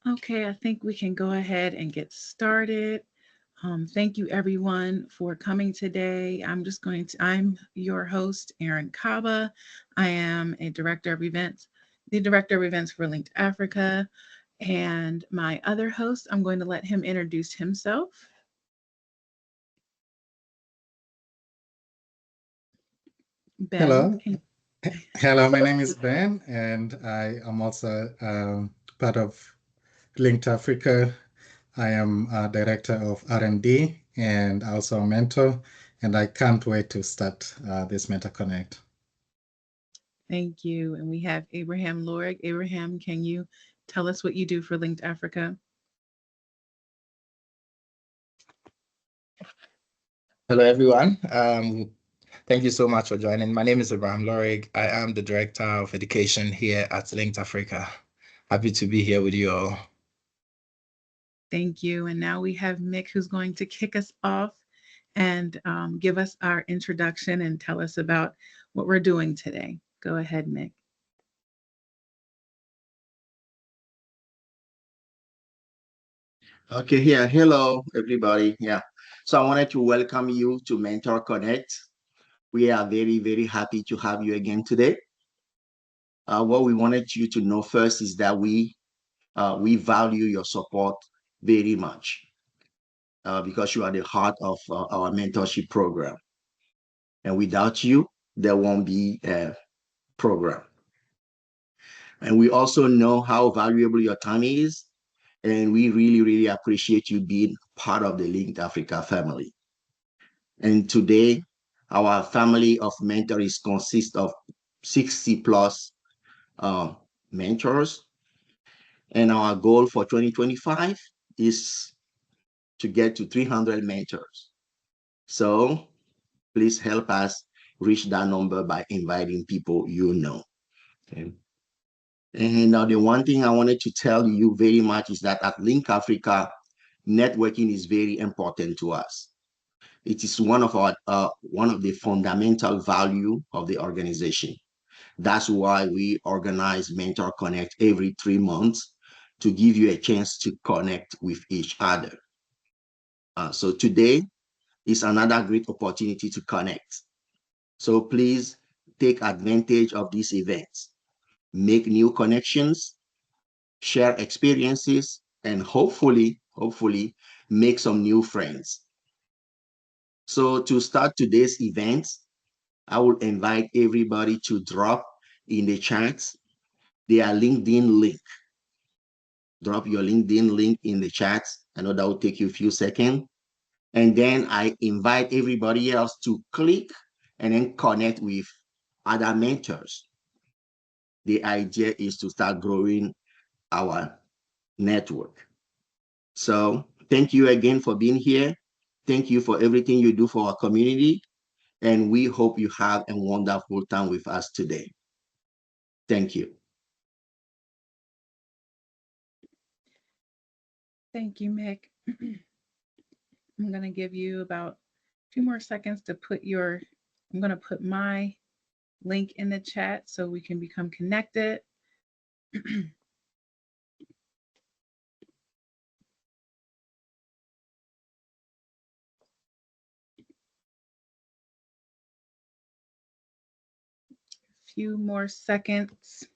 Okay, I think we can go ahead and get started. Thank you everyone for coming today. I'm your host, Erin Kaba. I am a director of events, the director of events for Linked Africa. And my other host, I'm going to let him introduce himself. Ben, Hello. can Hello, my name is Ben, and I am also part of Linked Africa. I am a director of R&D and also a mentor, and I can't wait to start this MentorConnect. thank you. And we have Abraham Lorig. Abraham, can you tell us what you do for Linked Africa? Hello, everyone. Thank you so much for joining. My name is Abraham Lorig. I am the Director of Education here at Linked Africa. Happy to be here with you all. Thank you. And now we have Mick who's going to kick us off and give us our introduction and tell us about what we're doing today. Go ahead, Mick. Okay, yeah. Hello, everybody. Yeah. So I wanted to welcome you to Mentor Connect. We are very, very happy to have you again today. What we wanted you to know first is that we value your support very much because you are the heart of our mentorship program. And without you, there won't be a program. And we also know how valuable your time is. And we really, really appreciate you being part of the Linked Africa family. And today, our family of mentors consists of 60 plus uh, mentors. And our goal for 2025 is to get to 300 mentors. So please help us reach that number by inviting people you know. Okay. And now the one thing I wanted to tell you very much is that at Link Africa, networking is very important to us. It is one of the fundamental value of the organization. That's why we organize Mentor Connect every 3 months to give you a chance to connect with each other. So today is another great opportunity to connect. So please take advantage of these events, make new connections, share experiences, and hopefully make some new friends. So to start today's event, I will invite everybody to drop in the chat their LinkedIn link. Drop your LinkedIn link in the chat. I know that will take you a few seconds. And then I invite everybody else to click and then connect with other mentors. The idea is to start growing our network. So thank you again for being here. Thank you for everything you do for our community. And we hope you have a wonderful time with us today. Thank you. Thank you, Mick. I'm going to give you about 2 more seconds to I'm going to put my link in the chat so we can become connected. Few more seconds.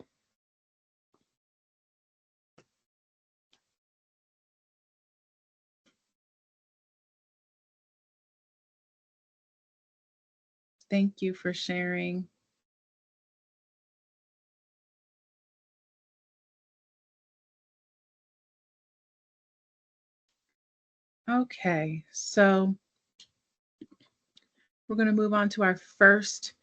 Thank you for sharing. Okay, so we're going to move on to our first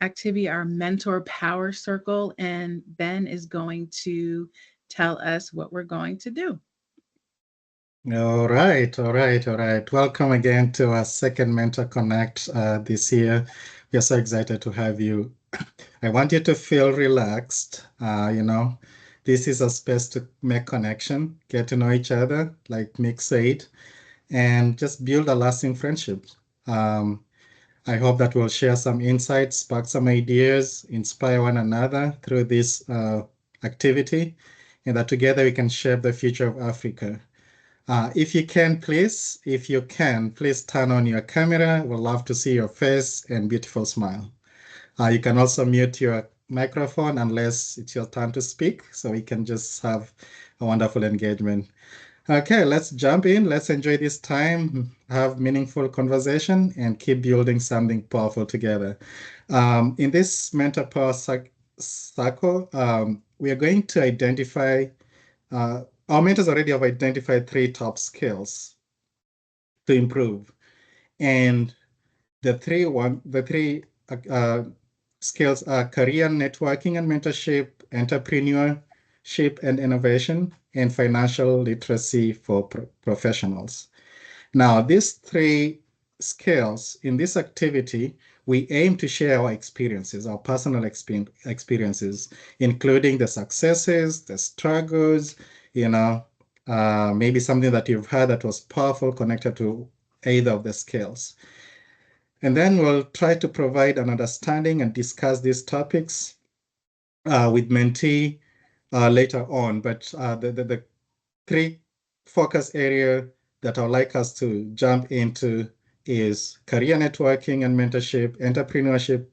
activity, our mentor power circle, and Ben is going to tell us what we're going to do. All right, all right, all right. Welcome again to our second Mentor Connect this year. We are so excited to have you. I want you to feel relaxed. This is a space to make connection, get to know each other, like Mick said, and just build a lasting friendship. Um, I hope that we'll share some insights, spark some ideas, inspire one another through this activity. and that together we can shape the future of Africa. If you can, please turn on your camera. We'd love to see your face and beautiful smile. You can also mute your microphone unless it's your turn to speak, so we can just have a wonderful engagement. Okay, let's jump in. Let's enjoy this time, have meaningful conversation, and keep building something powerful together. In this mentor power circle, we are going to identify, our mentors already have identified 3 top skills to improve. And the three skills are career networking and mentorship, entrepreneurship and innovation, and financial literacy for professionals. Now, these 3 skills in this activity, we aim to share our experiences, our personal experiences, including the successes, the struggles, maybe something that you've heard that was powerful connected to either of the skills. And then we'll try to provide an understanding and discuss these topics with mentee later on. But the 3 focus area that I would like us to jump into is career networking and mentorship, entrepreneurship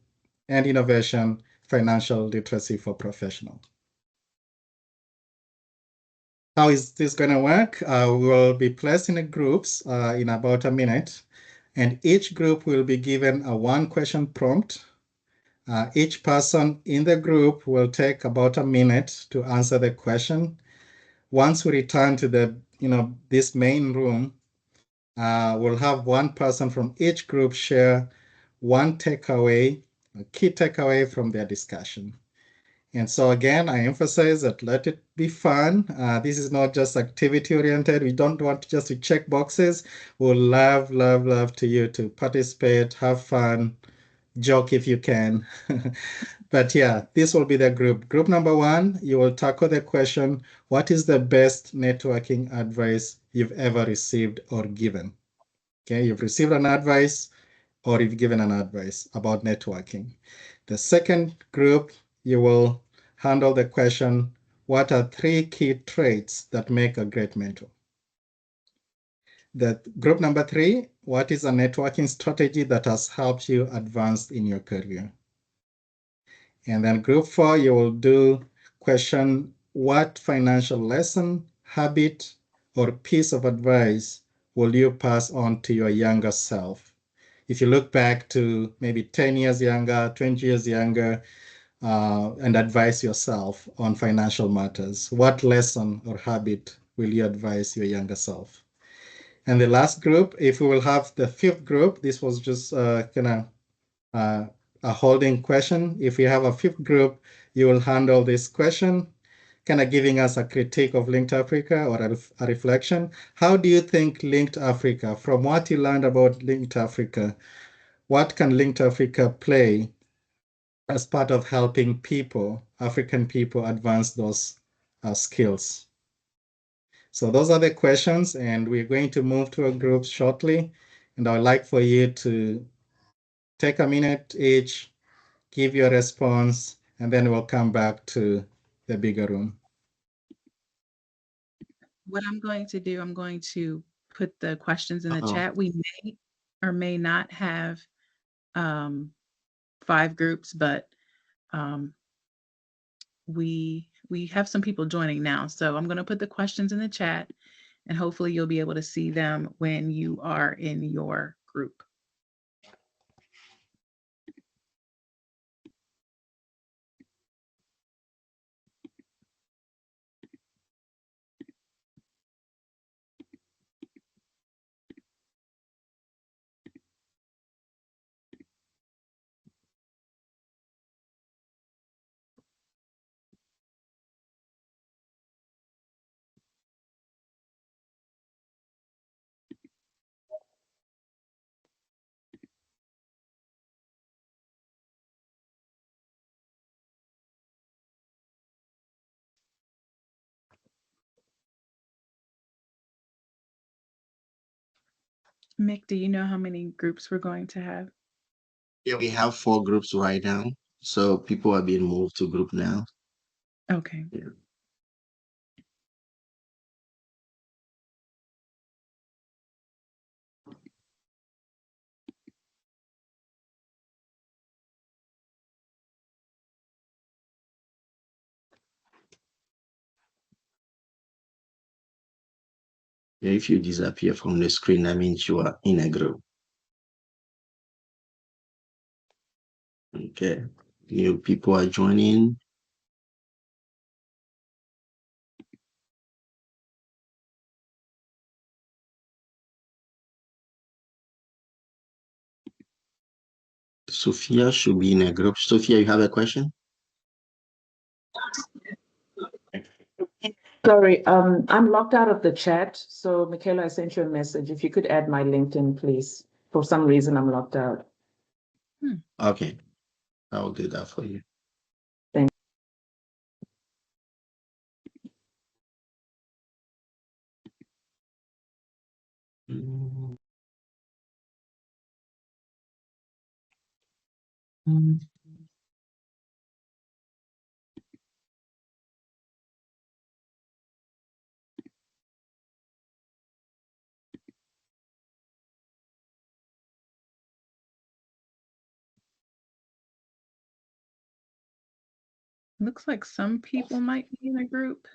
and innovation, financial literacy for professionals. How is this going to work? We will be placed in groups in about a minute, and each group will be given a 1-question prompt. Each person in the group will take about a minute to answer the question. Once we return to this main room, we'll have one person from each group share one takeaway, a key takeaway from their discussion. And so again, I emphasize that let it be fun. This is not just activity oriented. We don't want just to check boxes. We'll love to you to participate, have fun, joke if you can. But yeah, this will be the group. Group number 1, you will tackle the question, what is the best networking advice you've ever received or given? Okay, you've received an advice or you've given an advice about networking. The second group, you will handle the question, what are 3 key traits that make a great mentor? The group number 3, what is a networking strategy that has helped you advance in your career? And then group 4, you will do question, what financial lesson, habit, or piece of advice will you pass on to your younger self? If you look back to maybe 10 years younger, 20 years younger, and advise yourself on financial matters, what lesson or habit will you advise your younger self? And the last group, if we will have the 5th group, this was just a holding question. If we have a 5th group, you will handle this question, kind of giving us a critique of Linked Africa or a reflection. How do you think Linked Africa, from what you learned about Linked Africa, what can Linked Africa play as part of helping people, African people, advance those skills? So those are the questions, and we're going to move to a group shortly. And I'd like for you to take a minute each, give your response, and then we'll come back to the bigger room. What I'm going to do, I'm going to put the questions in the Uh-oh. chat. We may or may not have 5 groups, but we have some people joining now. So I'm going to put the questions in the chat, and hopefully you'll be able to see them when you are in your group. Mick, do you know how many groups we're going to have? Yeah, we have 4 groups right now. So people are being moved to group now. Okay. Yeah. If you disappear from the screen, that means you are in a group. Okay, new people are joining. Sophia should be in a group. Sophia, you have a question? Sorry, I'm locked out of the chat. So, Michaela, I sent you a message. If you could add my LinkedIn, please. For some reason, I'm locked out. Okay, I will do that for you. Thank Mm. Looks like some people might be in a group,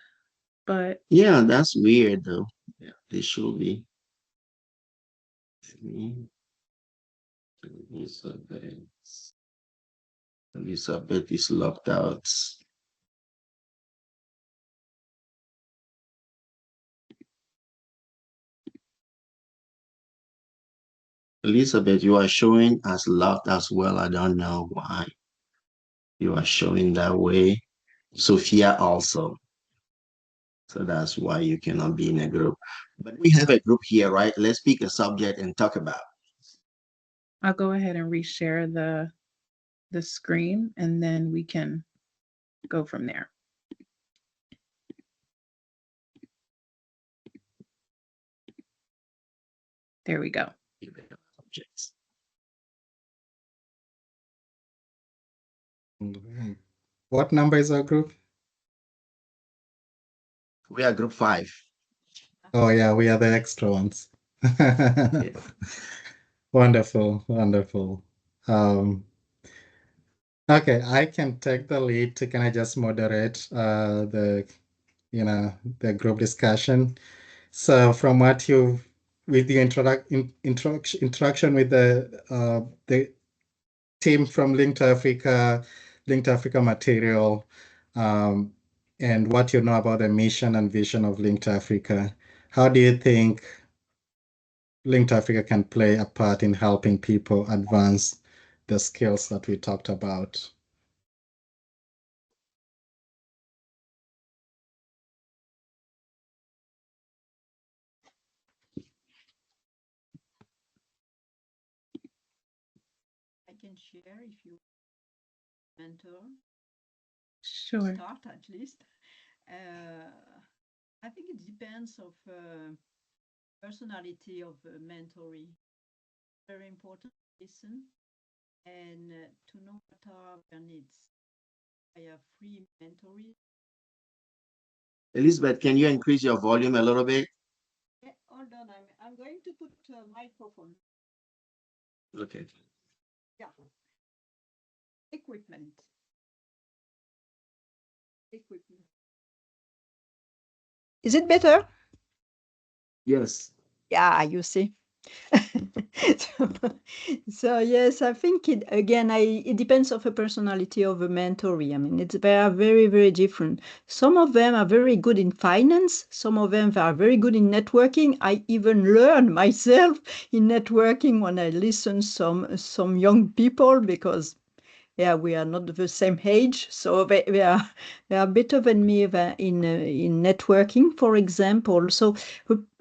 but Yeah, that's weird though. Yeah, they should be. Elizabeth. Elizabeth is locked out. Elizabeth, you are showing as locked as well. I don't know why you are showing that way. Sophia also. So that's why you cannot be in a group. But we have a group here, right? Let's pick a subject and talk about. I'll go ahead and reshare the screen and then we can go from there. There we go. Subjects. What number is our group? We are group 5. Oh yeah, we are the extra ones. Wonderful, wonderful. Okay, I can take the lead. Can I just moderate the group discussion? So from what you with the introduction with the team from Link to Africa material, and what you know about the mission and vision of Link to Africa, how do you think Link to Africa can play a part in helping people advance the skills that we talked about? I can share if you mentor. Sure. Start at least. I think it depends of personality of mentoring. Very important to listen and to know what are their needs. I have free mentoring. Elizabeth, can you increase your volume a little bit? Yeah, hold on, I'm going to put a microphone. Okay. Yeah. Equipment. Is it better? Yes. Yeah, you see. So yes, I think it depends of a personality of a mentoree. I mean, they are very, very different. Some of them are very good in finance. Some of them are very good in networking. I even learn myself in networking when I listen some young people because yeah, we are not the same age, so they are better than me in networking, for example. So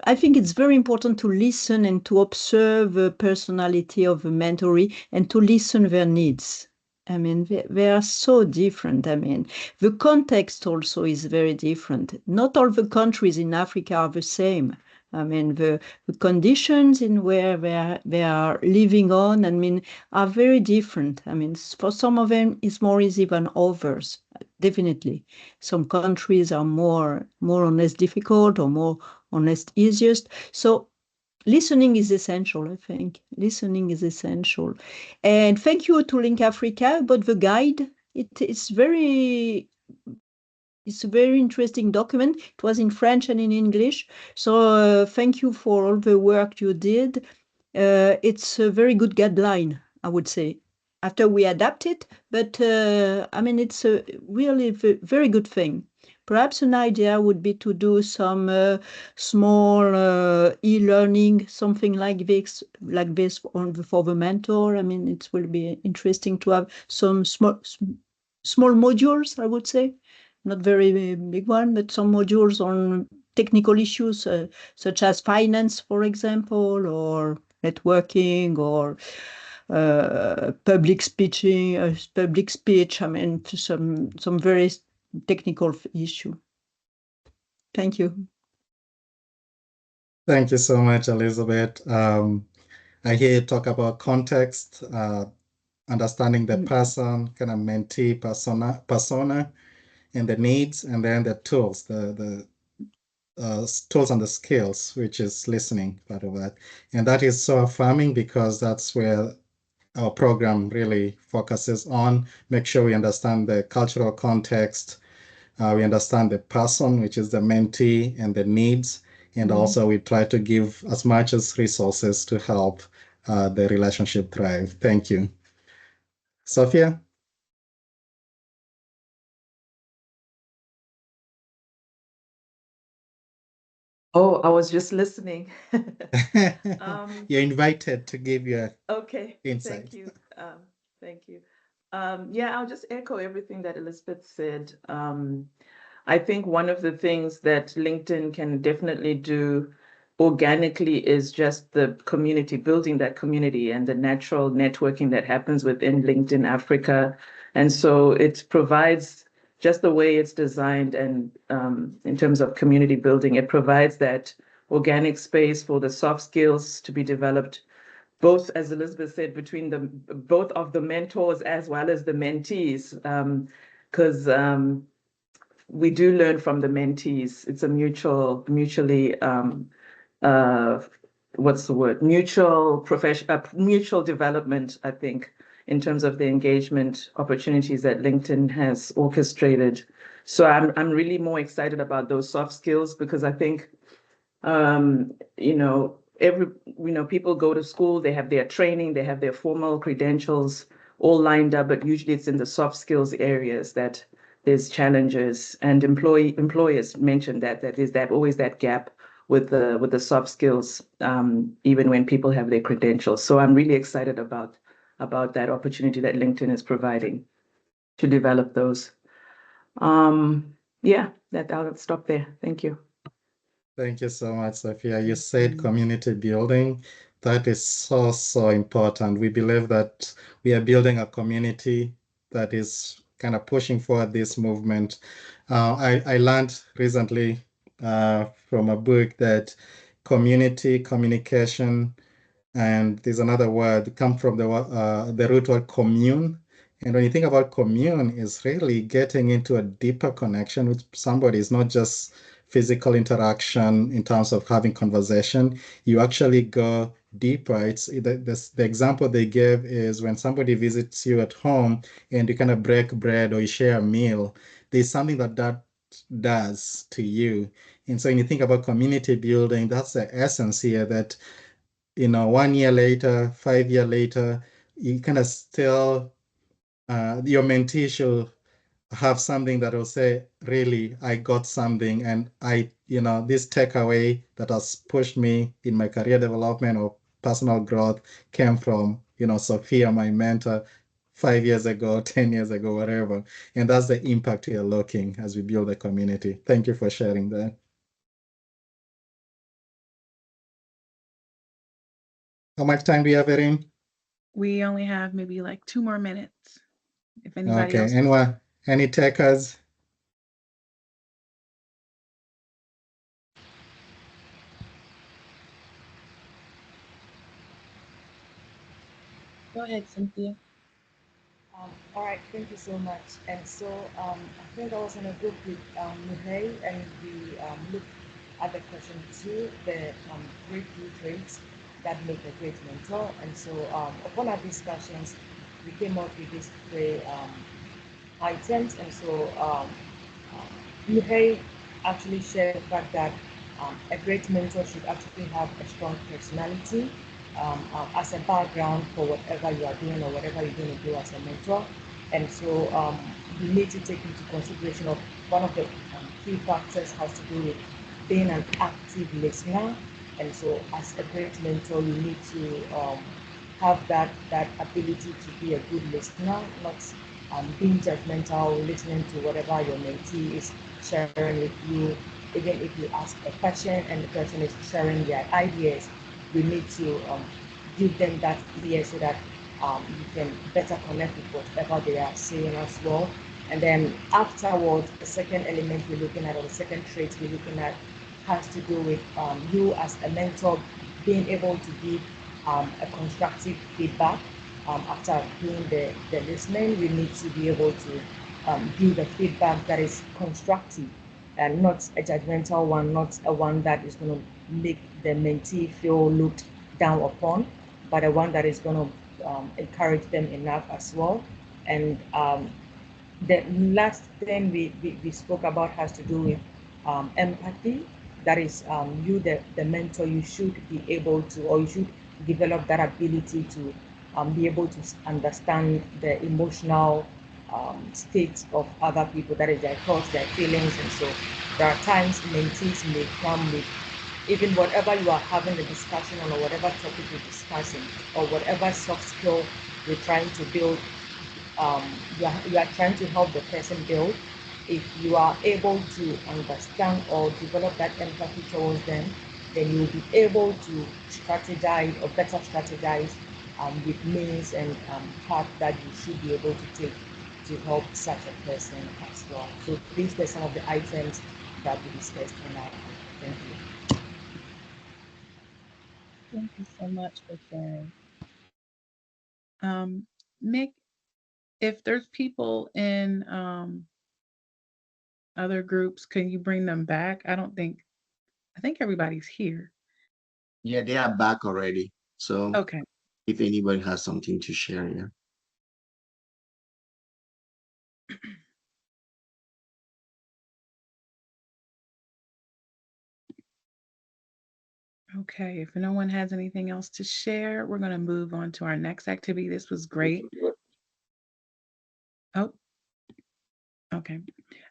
I think it's very important to listen and to observe the personality of a mentoree and to listen their needs. I mean, they are so different. I mean, the context also is very different. Not all the countries in Africa are the same. I mean, the conditions in where they are living on, I mean, are very different. I mean, for some of them, it's more easy than others, definitely. Some countries are more or less difficult or more or less easiest. So listening is essential, I think. Listening is essential. And thank you to Link Africa about the guide. It is very It's a very interesting document. It was in French and in English. So thank you for all the work you did. It's a very good guideline, I would say. After we adapt it, but I mean, it's a really very good thing. Perhaps an idea would be to do some small e-learning, something like this for the mentor. I mean, it will be interesting to have some small modules, I would say, not very big one, but some modules on technical issues such as finance, for example, or networking, or public speech. I mean, some very technical issue. Thank you. Thank you so much, Elizabeth. I hear you talk about context, understanding the person, kind of mentee persona, and the needs, and then the tools, the tools and the skills, which is listening, part of that. And that is so affirming because that's where our program really focuses on. Make sure we understand the cultural context, we understand the person, which is the mentee, and the needs. And also we try to give as much as resources to help the relationship thrive. Thank you. Sophia? Oh, I was just listening. You're invited to give your Okay, insight. thank you. Thank you. Yeah, I'll just echo everything that Elizabeth said. I think one of the things that LinkedIn can definitely do organically is just the community, building that community and the natural networking that happens within LinkedIn Africa. And so it provides, just the way it's designed and in terms of community building, it provides that organic space for the soft skills to be developed, both, as Elizabeth said, between both of the mentors as well as the mentees, because we do learn from the mentees. It's a mutually, what's the word? Mutual development, I think, in terms of the engagement opportunities that LinkedIn has orchestrated. So I'm really more excited about those soft skills because I think, people go to school, they have their training, they have their formal credentials all lined up, but usually it's in the soft skills areas that there's challenges. And employers mentioned that there's always that gap with the soft skills, even when people have their credentials. So I'm really excited about that opportunity that LinkedIn is providing to develop those. Yeah, I'll stop there. Thank you. Thank you so much, Sophia. You said community building. That is so, so important. We believe that we are building a community that is kind of pushing forward this movement. I learned recently from a book that community communication, and there's another word, come from the root word commune. And when you think about commune, is really getting into a deeper connection with somebody. It's not just physical interaction in terms of having conversation. You actually go deeper. It's the example they gave is when somebody visits you at home and you kind of break bread or you share a meal. There's something that does to you. And so when you think about community building, that's the essence here, that 1 year later, 5 year later, you kind of still, your mentee should have something that will say, really, I got something. And this takeaway that has pushed me in my career development or personal growth came from, Sophia, my mentor, 5 years ago, 10 years ago, whatever. And that's the impact we are looking as we build a community. Thank you for sharing that. How much time do you have, Erin? We only have maybe like 2 more minutes. If anybody Okay. else. Anyone, any takers? Go ahead, Cynthia. All right, thank you so much. And so I think I was in a group with Mihai, and we looked at the question two, the breakthrough traits that make a great mentor. And so upon our discussions, we came up with these three items. And so Muhey actually shared the fact that a great mentor should actually have a strong personality as a background for whatever you are doing or whatever you're going to do as a mentor. And so you need to take into consideration of one of the key factors has to do with being an active listener. And so as a great mentor, you need to have that ability to be a good listener, not being judgmental, listening to whatever your mentee is sharing with you. Even if you ask a question and the person is sharing their ideas, you need to give them that ear so that you can better connect with whatever they are saying as well. And then afterwards, the second element we're looking at, or the second trait we're looking at, has to do with you as a mentor being able to give a constructive feedback. After doing the listening, you need to be able to give a feedback that is constructive and not a judgmental one, not a one that is going to make the mentee feel looked down upon, but a one that is going to encourage them enough as well. And the last thing we spoke about has to do with empathy. That is, you, the mentor, you should be able to, or you should develop that ability to be able to understand the emotional state of other people, that is their thoughts, their feelings. And so there are times mentees may come with even whatever you are having a discussion on, or whatever topic you're discussing, or whatever soft skill you're trying to build, you are trying to help the person build. If you are able to understand or develop that empathy towards them, then you will be able to strategize, or better strategize with means and path that you should be able to take to help such a person as well. So these are some of the items that we discussed in our. Thank you. Thank you so much for sharing. Mick, if there's people in other groups, can you bring them back? I think everybody's here. Yeah, they are back already. So Okay. if anybody has something to share, yeah. Okay, if no one has anything else to share, we're going to move on to our next activity. This was great. Oh, okay.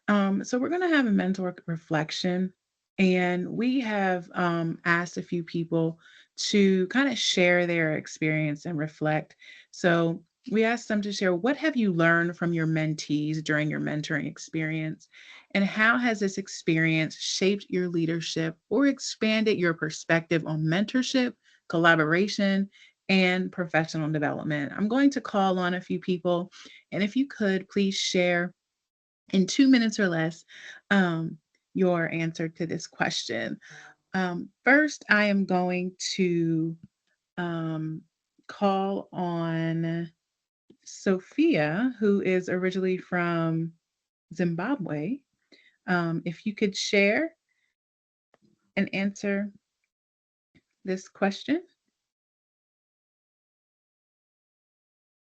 So we're going to have a mentor reflection, and we have asked a few people to kind of share their experience and reflect. So we asked them to share, what have you learned from your mentees during your mentoring experience, and how has this experience shaped your leadership or expanded your perspective on mentorship, collaboration, and professional development? I'm going to call on a few people, and if you could please share in 2 minutes or less your answer to this question. First, I am going to call on Sophia, who is originally from Zimbabwe. If you could share and answer this question.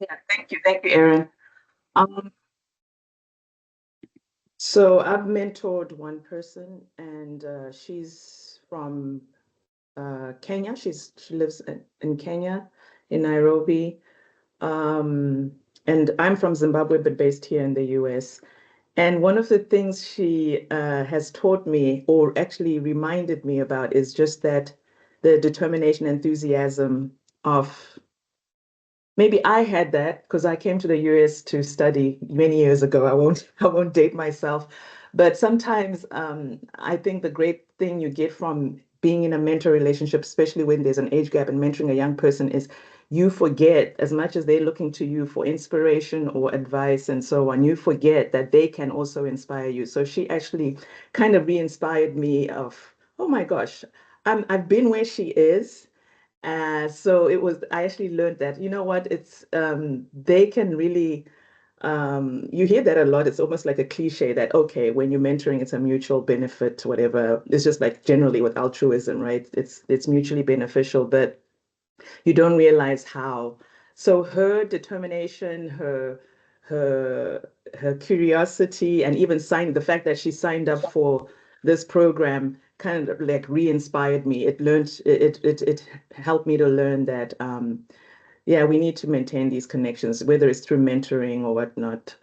Yeah, thank you, Erin. So I've mentored one person, and she's from Kenya. She lives in Kenya, in Nairobi. And I'm from Zimbabwe, but based here in the US. And one of the things she has taught me, or actually reminded me about, is just that the determination, enthusiasm of, maybe I had that because I came to the US to study many years ago. I won't date myself, but sometimes I think the great thing you get from being in a mentor relationship, especially when there's an age gap and mentoring a young person, is you forget, as much as they're looking to you for inspiration or advice and so on, you forget that they can also inspire you. So she actually kind of re-inspired me of, oh my gosh, I've been where she is. So it was, I actually learned that, you know what, it's, they can really, you hear that a lot. It's almost like a cliche that, okay, when you're mentoring, it's a mutual benefit, whatever. It's just like generally with altruism, right? It's mutually beneficial, but you don't realize how. So her determination, her her curiosity, and even the fact that she signed up for this program kind of like re-inspired me. It helped me to learn that yeah, we need to maintain these connections, whether it's through mentoring or whatnot.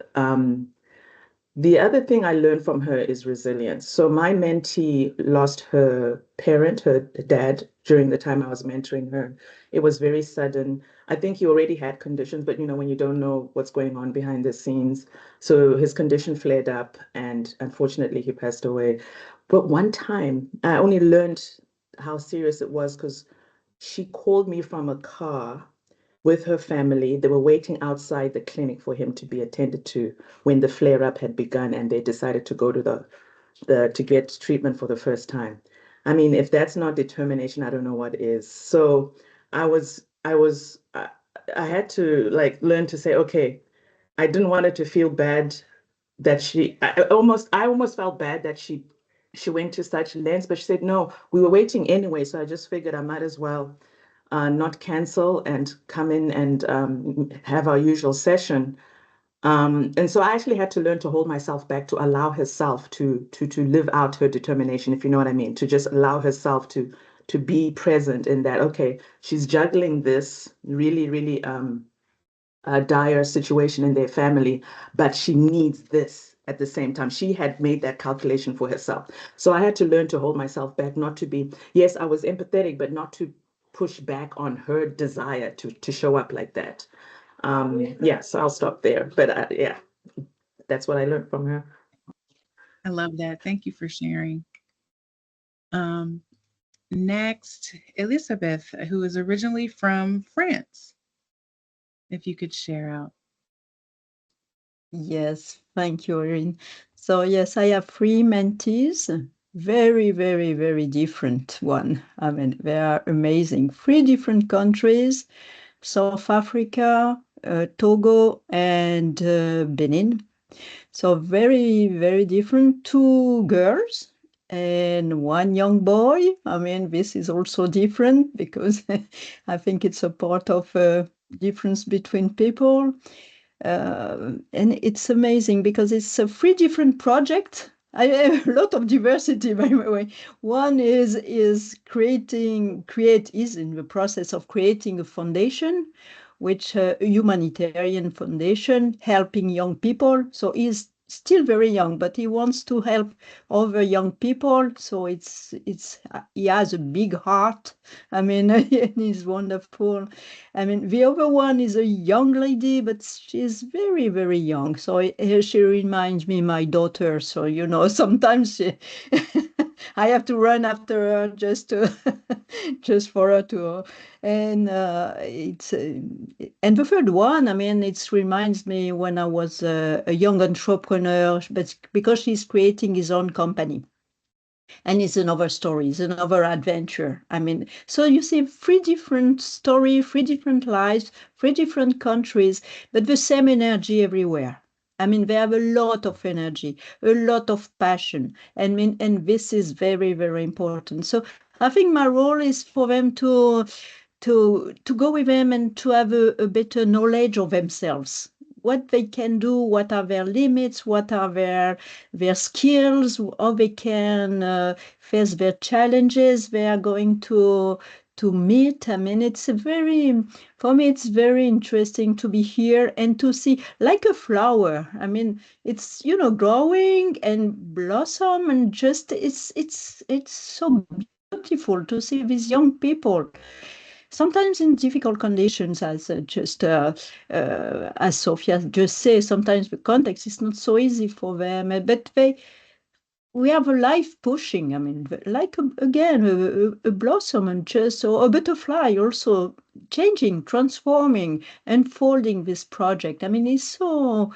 The other thing I learned from her is resilience. So my mentee lost her parent, her dad, during the time I was mentoring her. It was very sudden. I think he already had conditions, but when you don't know what's going on behind the scenes. So his condition flared up and unfortunately he passed away. But one time I only learned how serious it was because she called me from a car with her family. They were waiting outside the clinic for him to be attended to when the flare up had begun, and they decided to go to the to get treatment for the first time. I mean, if that's not determination, I don't know what is. So I had to like learn to say, okay, I didn't want her to feel bad that I almost felt bad that she went to such lengths, but she said no, we were waiting anyway, so I just figured I might as well not cancel and come in and have our usual session. And so I actually had to learn to hold myself back to allow herself to live out her determination, if you know what I mean, to just allow herself to be present in that. Okay, she's juggling this really, really dire situation in their family, but she needs this at the same time. She had made that calculation for herself. So I had to learn to hold myself back, not to be, yes, I was empathetic, but not to push back on her desire to show up like that. Yeah, so I'll stop there. But yeah, that's what I learned from her. I love that. Thank you for sharing. Um, Next, Elizabeth, who is originally from France. If you could share out. Yes, thank you, Erin. So yes, I have three mentees, very, very, very different one. I mean, they are amazing. Three different countries, South Africa, Togo, and Benin. So very, very different. Two girls and one young boy. I mean, this is also different because I think it's a part of a difference between people. And it's amazing because it's a three different projects. I have a lot of diversity, by the way. One is is in the process of creating a foundation, which a humanitarian foundation helping young people. So he's still very young, but he wants to help other young people. So he has a big heart. I mean, and he's wonderful. I mean, the other one is a young lady, but she's very, very young. So she reminds me my daughter. So, sometimes I have to run after her just for her to, and and the third one, I mean, it reminds me when I was a young entrepreneur, but because she's creating his own company. And it's another story, it's another adventure. I mean, so you see three different stories, three different lives, three different countries, but the same energy everywhere. I mean, they have a lot of energy, a lot of passion. And this is very, very important. So I think my role is for them to go with them and to have a better knowledge of themselves, what they can do, what are their limits, what are their skills, how they can face their challenges they are going to meet. I mean, for me, it's very interesting to be here and to see like a flower. I mean, it's, growing and blossom and just, it's so beautiful to see these young people sometimes in difficult conditions, as Sophia just said, sometimes the context is not so easy for them, but we have a life pushing. I mean, like again, a blossom and just or a butterfly also changing, transforming, unfolding this project. I mean, it's so.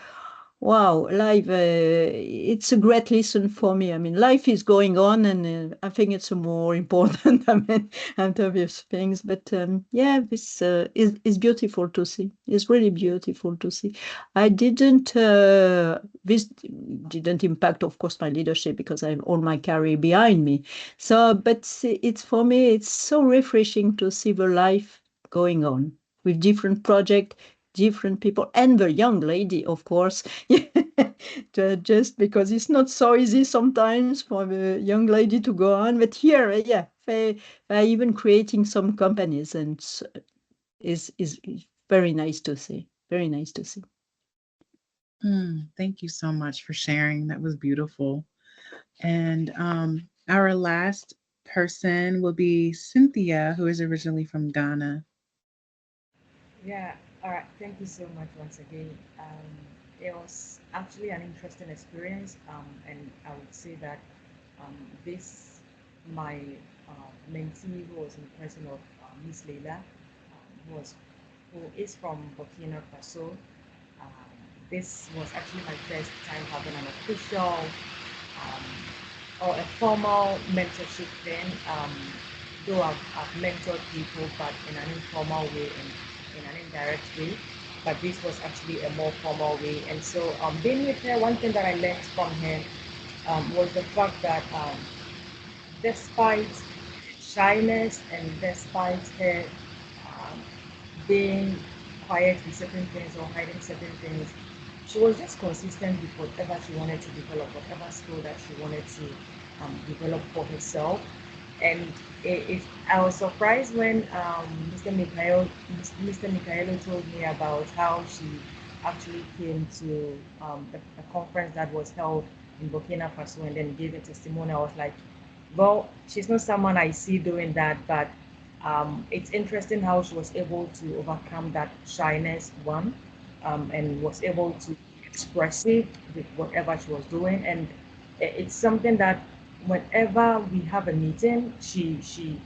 Wow, life, it's a great lesson for me. I mean, life is going on, and I think it's more important, I mean, after these things. But yeah, this is beautiful to see. It's really beautiful to see. This didn't impact, of course, my leadership because I have all my career behind me. So, but it's for me, it's so refreshing to see the life going on with different projects, different people, and the young lady, of course. just because it's not so easy sometimes for the young lady to go on. But here, yeah, they're even creating some companies, and is very nice to see. Very nice to see. Thank you so much for sharing. That was beautiful. And our last person will be Cynthia, who is originally from Ghana. Yeah, all right. Thank you so much once again. It was actually an interesting experience, and I would say that this my mentee who was in the person of Miss Leila, who is from Burkina Faso. Um, this was actually my first time having an official or a formal mentorship thing. Though I've mentored people, but in an informal way and in an indirect way. But this was actually a more formal way. And so, being with her, one thing that I learned from her was the fact that despite shyness and despite her um, being quiet with certain things or hiding certain things, she was just consistent with whatever she wanted to develop, whatever skill that she wanted to develop for herself. And I was surprised when Mr. Michaelo told me about how she actually came to a conference that was held in Burkina Faso and then gave a testimony. I was like, well, she's not someone I see doing that, but it's interesting how she was able to overcome that shyness, one, and was able to be expressive with whatever she was doing. And it's something that whenever we have a meeting, she's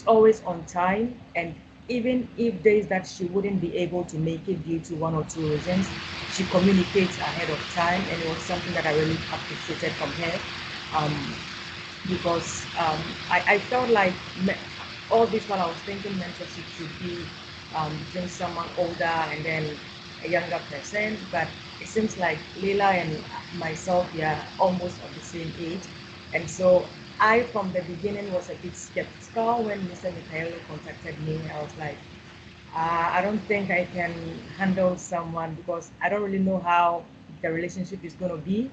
always on time. And even if days that she wouldn't be able to make it due to one or two reasons, she communicates ahead of time, and it was something that I really appreciated from her. Um, because I felt like all this while I was thinking mentorship should be between someone older and then a younger person, but it seems like Leila and myself, we are almost of the same age. And so I, from the beginning, was a bit skeptical when Mr. Michaelo contacted me. I was like, I don't think I can handle someone because I don't really know how the relationship is going to be.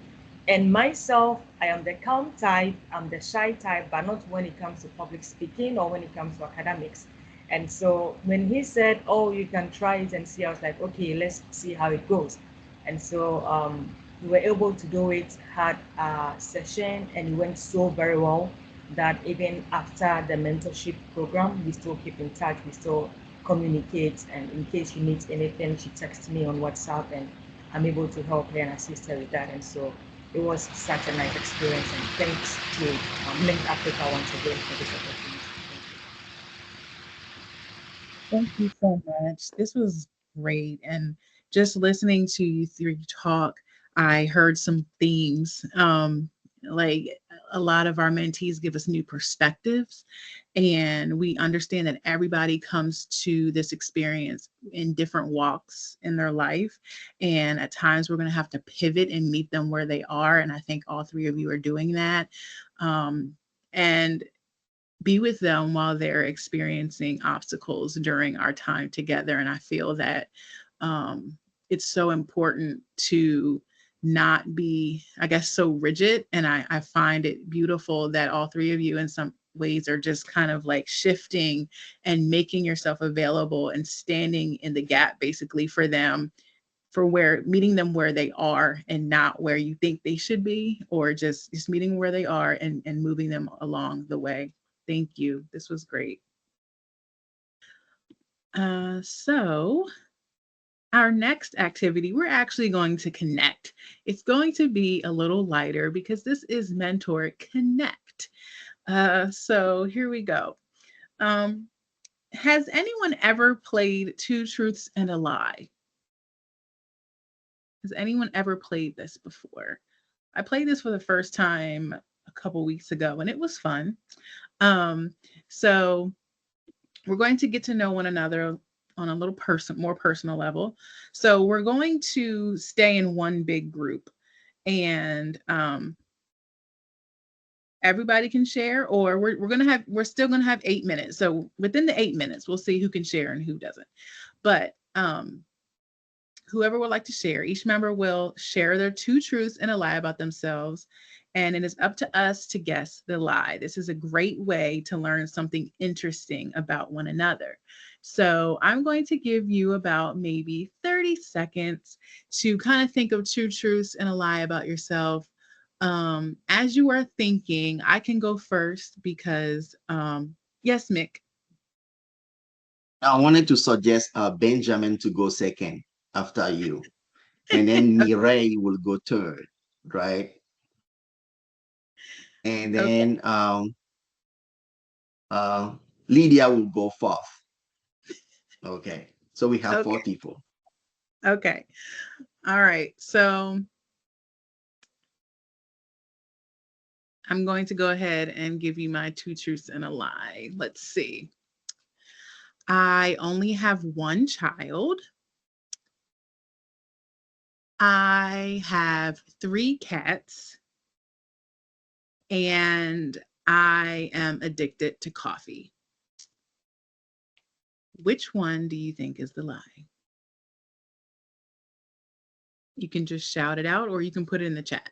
And myself, I am the calm type, I'm the shy type, but not when it comes to public speaking or when it comes to academics. And so when he said, "Oh, you can try it and see," I was like, "Okay, let's see how it goes." And so we were able to do it, had a session, and it went so very well that even after the mentorship program, we still keep in touch, we still communicate. And in case she needs anything, she texts me on WhatsApp, and I'm able to help her and assist her with that. And so it was such a nice experience. And thanks to Link Africa once again for this opportunity. Thank you so much. This was great. And just listening to you three talk, I heard some themes. Like a lot of our mentees give us new perspectives, and we understand that everybody comes to this experience in different walks in their life. And at times we're going to have to pivot and meet them where they are. And I think all three of you are doing that. And be with them while they're experiencing obstacles during our time together. And I feel that it's so important to not be, I guess, so rigid. And I find it beautiful that all three of you, in some ways, are just kind of like shifting and making yourself available and standing in the gap basically for them, for where meeting them where they are and not where you think they should be, or just meeting where they are and moving them along the way. Thank you. This was great. So our next activity, we're actually going to connect. It's going to be a little lighter because this is Mentor Connect. So here we go. Has anyone ever played Two Truths and a Lie? Has anyone ever played this before? I played this for the first time a couple weeks ago and it was fun. So we're going to get to know one another on a little more personal level. So we're going to stay in one big group, and everybody can share, or we're still gonna have 8 minutes. So within the 8 minutes, we'll see who can share and who doesn't. But whoever would like to share, each member will share their 2 truths and a lie about themselves. And it is up to us to guess the lie. This is a great way to learn something interesting about one another. So I'm going to give you about maybe 30 seconds to kind of think of 2 truths and a lie about yourself. As you are thinking, I can go first because, yes, Mick. I wanted to suggest Benjamin to go second after you, and then Mireille will go third, right? And then Lydia will go fourth. Okay, so we have 4 people. Okay. All right. So I'm going to go ahead and give you my 2 truths and a lie. Let's see. I only have 1 child. I have 3 cats. And I am addicted to coffee. Which one do you think is the lie? You can just shout it out or you can put it in the chat.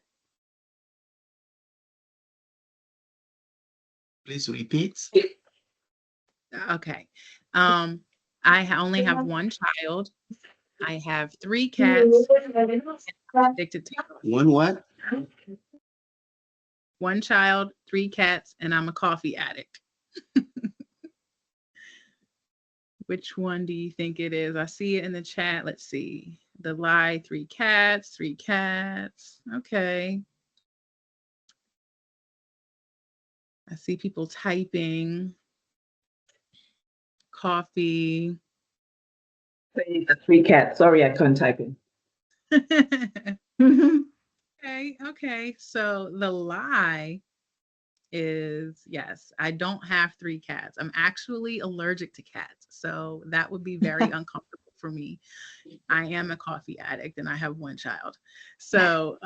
Please repeat. Okay. I only have 1 child. I have 3 cats. I'm addicted to coffee. One what? 1 child, 3 cats, and I'm a coffee addict. Which one do you think it is? I see it in the chat. Let's see. The lie, 3 cats, 3 cats. Okay. I see people typing. Coffee. Say the 3 cats. Sorry, I couldn't type in. Okay. So the lie is yes, I don't have 3 cats. I'm actually allergic to cats. So that would be very uncomfortable for me. I am a coffee addict and I have 1 child. So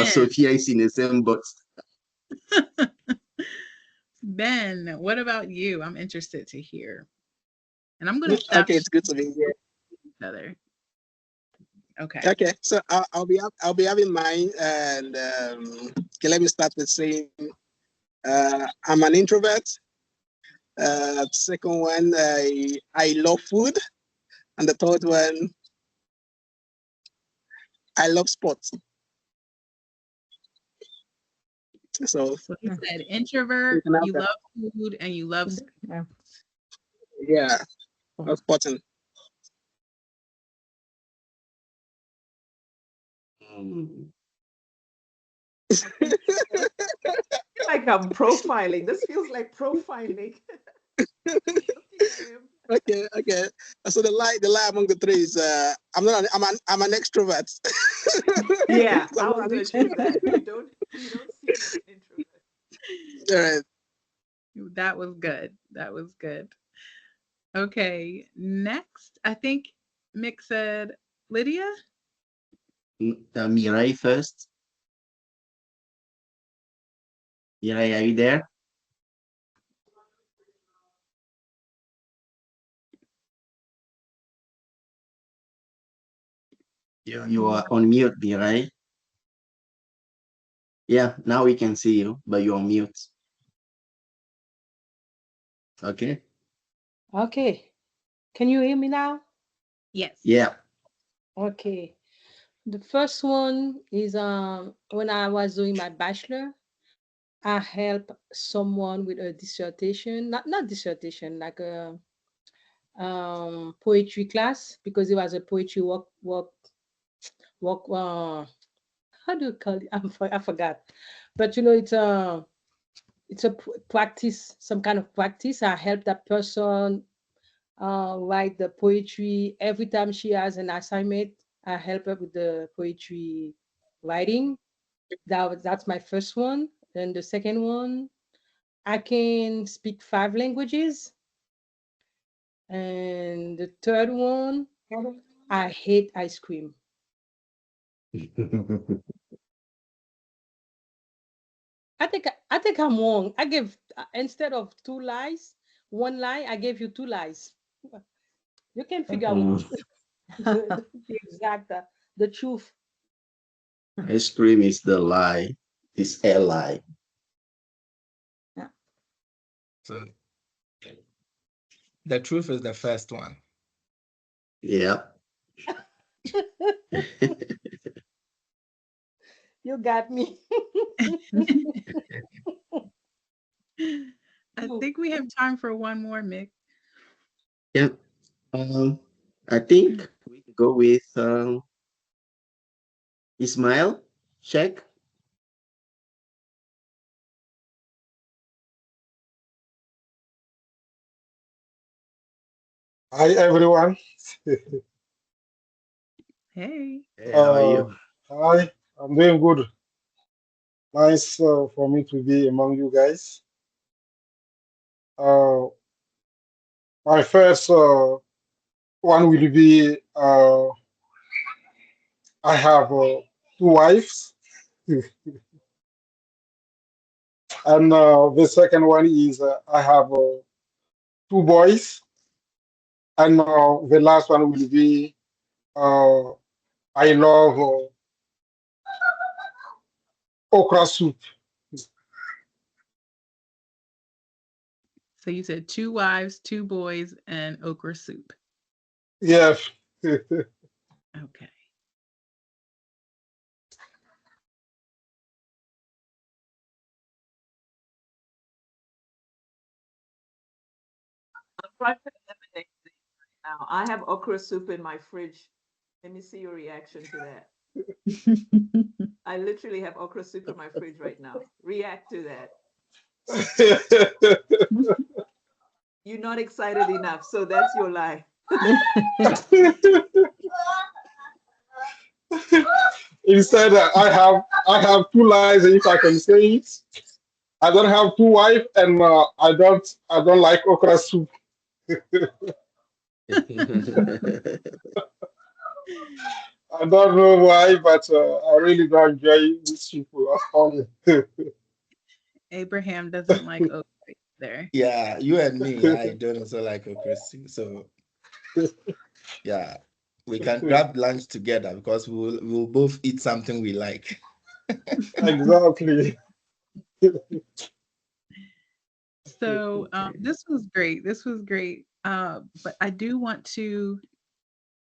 Sophia is in the same boat. Ben, what about you? I'm interested to hear. And I'm going to stop. Okay, it's good to be here. Each other. Okay. Okay, so I'll be having mine, and okay, let me start with saying I'm an introvert. Second one, I love food, and the third one, I love sports. So you said introvert, you love food, and you love sports. Yeah, love sporting. Like I'm profiling. This feels like profiling. Okay. So the lie among the 3 is I'm an extrovert. Yeah, I was going to choose that. You don't seem like an introvert. All right. That was good. That was good. Okay, next, I think Mick said Lydia. Mireille first. Mireille, are you there? You are on mute, Mireille. Yeah, now we can see you, but you're on mute. Okay. Okay. Can you hear me now? Yes. Yeah. Okay. The first one is when I was doing my bachelor, I helped someone with a dissertation, not dissertation, like a poetry class, because it was a poetry work how do you call it? I forgot. But it's a practice, some kind of practice. I help that person write the poetry. Every time she has an assignment, I help her with the poetry writing. That's my first one. Then the second one, I can speak 5 languages. And the third one, I hate ice cream. I think I'm wrong. I gave instead of 2 lies, 1 lie. I gave you 2 lies. You can figure out the exact, the truth. Ice cream is the lie. It's a lie. So the truth is the first one. Yeah. You got me. I think we have time for one more, Mick. Yeah. I think we can go with Ismail. Check. Hi everyone. Hey. Hey, how are you? Hi, I'm doing good. Nice for me to be among you guys. Uh, my first one will be I have two wives, and the second one is I have two boys, and the last one will be uh, I love okra soup. So you said 2 wives, 2 boys, and okra soup. Yes. Okay. I'm trying to eliminate this right now. I have okra soup in my fridge. Let me see your reaction to that. I literally have okra soup in my fridge right now. React to that. You're not excited enough, so that's your lie. Instead, I have two lies, if I can say it. I don't have two wives, and I don't like okra soup. I don't know why, but I really don't enjoy this soup at all. Abraham doesn't like okra either. Yeah, you and me, I don't also like okra soup. So yeah, we can grab lunch together because we'll both eat something we like. Exactly. So this was great. This was great. But I do want to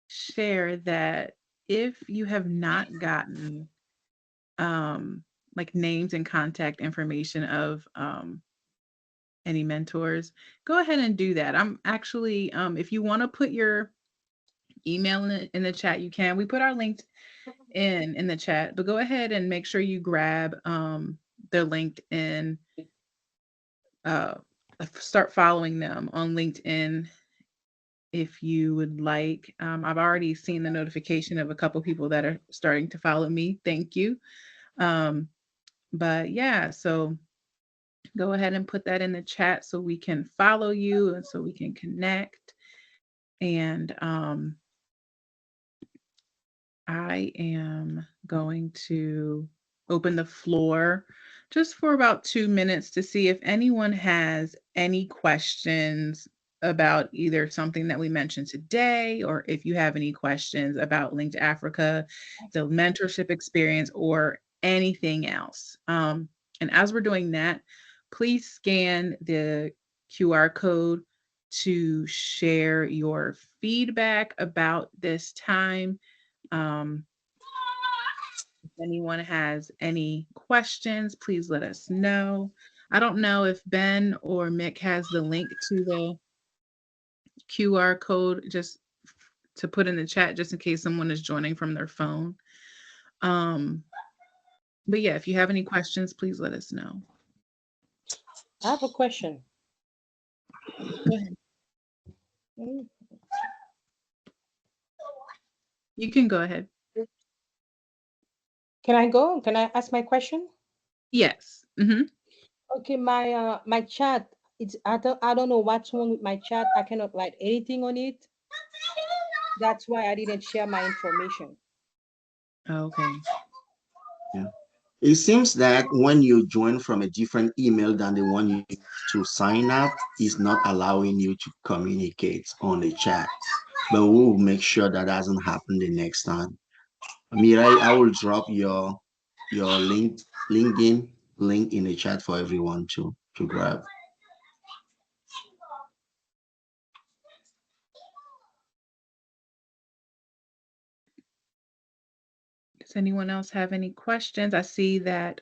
share that if you have not gotten like names and contact information of any mentors, go ahead and do that. I'm actually if you want to put your email in the chat, you can. We put our link in the chat, but go ahead and make sure you grab their LinkedIn, uh start following them on LinkedIn if you would like. I've already seen the notification of a couple people that are starting to follow me. Thank you. But yeah, so go ahead and put that in the chat so we can follow you and so we can connect. And I am going to open the floor just for about 2 minutes to see if anyone has any questions about either something that we mentioned today, or if you have any questions about Linked Africa, the mentorship experience, or anything else. And as we're doing that, please scan the QR code to share your feedback about this time. If anyone has any questions, please let us know. I don't know if Ben or Mick has the link to the QR code just to put in the chat, just in case someone is joining from their phone. But yeah, if you have any questions, please let us know. I have a question. Go ahead. You can go ahead. Can I go? Can I ask my question? Yes. Mm-hmm. Okay, my chat, I don't know what's wrong with my chat. I cannot write anything on it. That's why I didn't share my information. Okay. Yeah. It seems that when you join from a different email than the one you use to sign up, it's not allowing you to communicate on the chat. but we'll make sure that doesn't happen the next time. Mirai, I will drop your LinkedIn link in the chat for everyone to grab. Does anyone else have any questions? I see that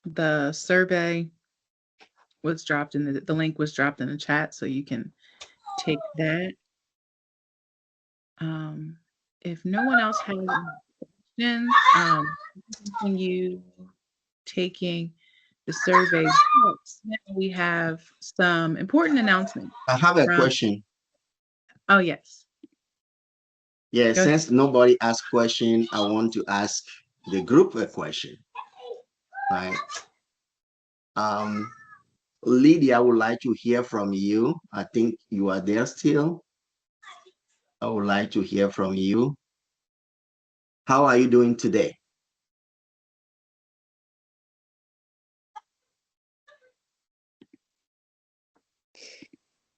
the survey was dropped in the link was dropped in the chat, so you can take that. If no one else has questions, continue taking the survey. Now we have some important announcements. I have a question. Oh, yes. Yeah, since nobody asked question, I want to ask the group a question. Right. Lydia, I would like to hear from you. I think you are there still. I would like to hear from you. How are you doing today?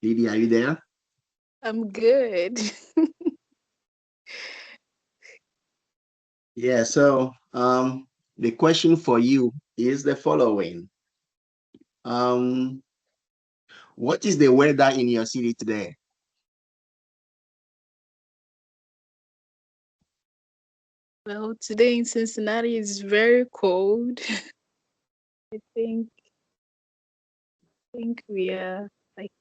Lydia, are you there? I'm good. Yeah, so the question for you is the following. What is the weather in your city today? Well, today in Cincinnati is very cold. I think we are like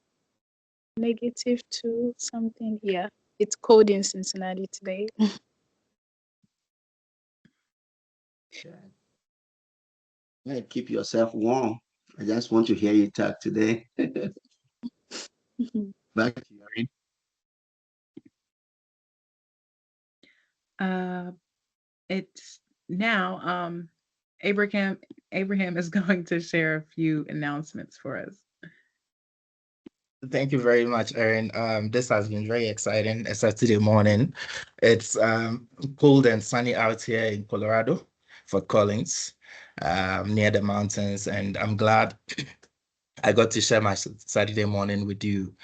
-2 something. Yeah, it's cold in Cincinnati today. Yeah, keep yourself warm. I just want to hear you talk today. Back to you, Irene. It's now Abraham is going to share a few announcements for us. Thank you very much, Erin. This has been very exciting. A Saturday morning. It's cold and sunny out here in Colorado, Fort Collins, near the mountains, and I'm glad I got to share my Saturday morning with you.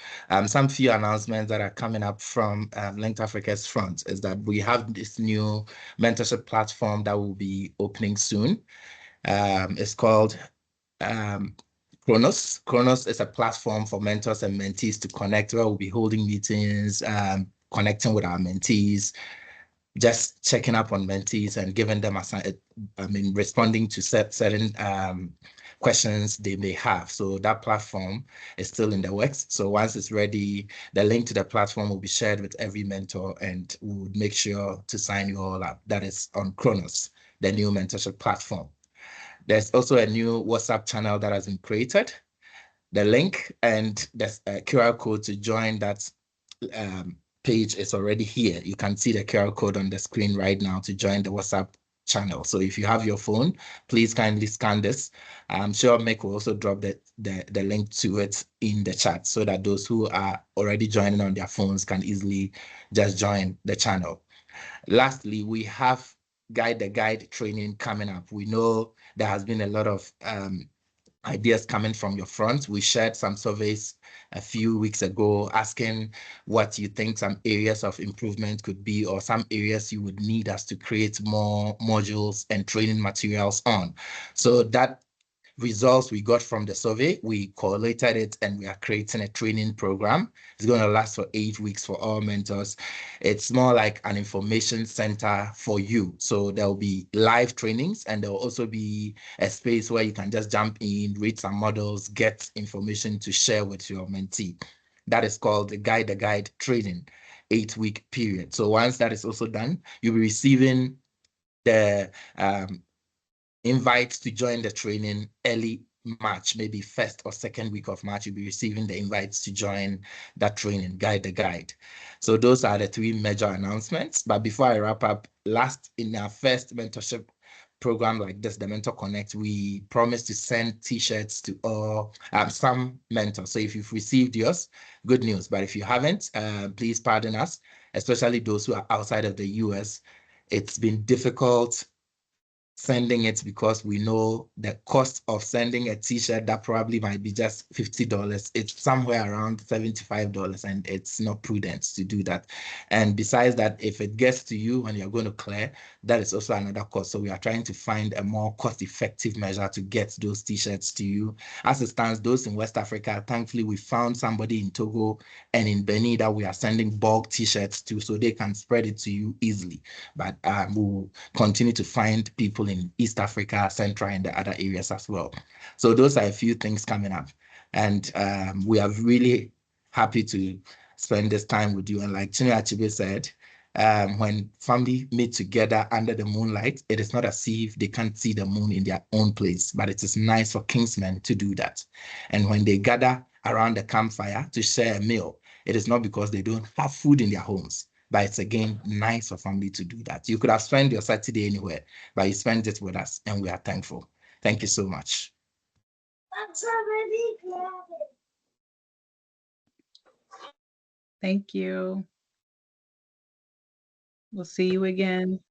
Some few announcements that are coming up from Linked Africa's front is that we have this new mentorship platform that will be opening soon. It's called Kronos. Kronos is a platform for mentors and mentees to connect, where we'll be holding meetings, connecting with our mentees, just checking up on mentees and giving them responding to certain questions they may have. So that platform is still in the works. So once it's ready, the link to the platform will be shared with every mentor, and we'll make sure to sign you all up. That is on Kronos, the new mentorship platform. There's also a new WhatsApp channel that has been created. The link and the QR code to join that page is already here. You can see the QR code on the screen right now to join the WhatsApp channel. So if you have your phone, please kindly scan this. I'm sure Mick will also drop the link to it in the chat so that those who are already joining on their phones can easily just join the channel. Lastly, we have Guide the Guide training coming up. We know there has been a lot of ideas coming from your front. We shared some surveys a few weeks ago asking what you think some areas of improvement could be, or some areas you would need us to create more modules and training materials on. So that results we got from the survey, we correlated it, and we are creating a training program. It's going to last for 8 weeks for all mentors. It's more like an information center for you. So there'll be live trainings, and there'll also be a space where you can just jump in, read some models, get information to share with your mentee. That is called the Guide training, 8-week period. So once that is also done, you'll be receiving the invites to join the training early March, maybe first or second week of March. You'll be receiving the invites to join that training, Guide the Guide. So those are the 3 major announcements. But before I wrap up, in our first mentorship program like this, the MentorConnect, we promised to send t-shirts to all some mentors. So if you've received yours, good news. But if you haven't, please pardon us, especially those who are outside of the US. It's been difficult sending it because we know the cost of sending a t-shirt that probably might be just $50. It's somewhere around $75, and it's not prudent to do that. And besides that, if it gets to you and you're going to clear, that is also another cost. So we are trying to find a more cost-effective measure to get those t-shirts to you. As it stands, those in West Africa, thankfully, we found somebody in Togo and in Benin that we are sending bulk t-shirts to, so they can spread it to you easily. But we'll continue to find people in East Africa, Central, and the other areas as well. So those are a few things coming up. And we are really happy to spend this time with you. And like Chinua Achebe said, when family meet together under the moonlight, it is not as if they can't see the moon in their own place, but it is nice for kinsmen to do that. And when they gather around the campfire to share a meal, it is not because they don't have food in their homes, but it's again nice for family to do that. You could have spent your Saturday anywhere, but you spent it with us, and we are thankful. Thank you so much. Thank you. We'll see you again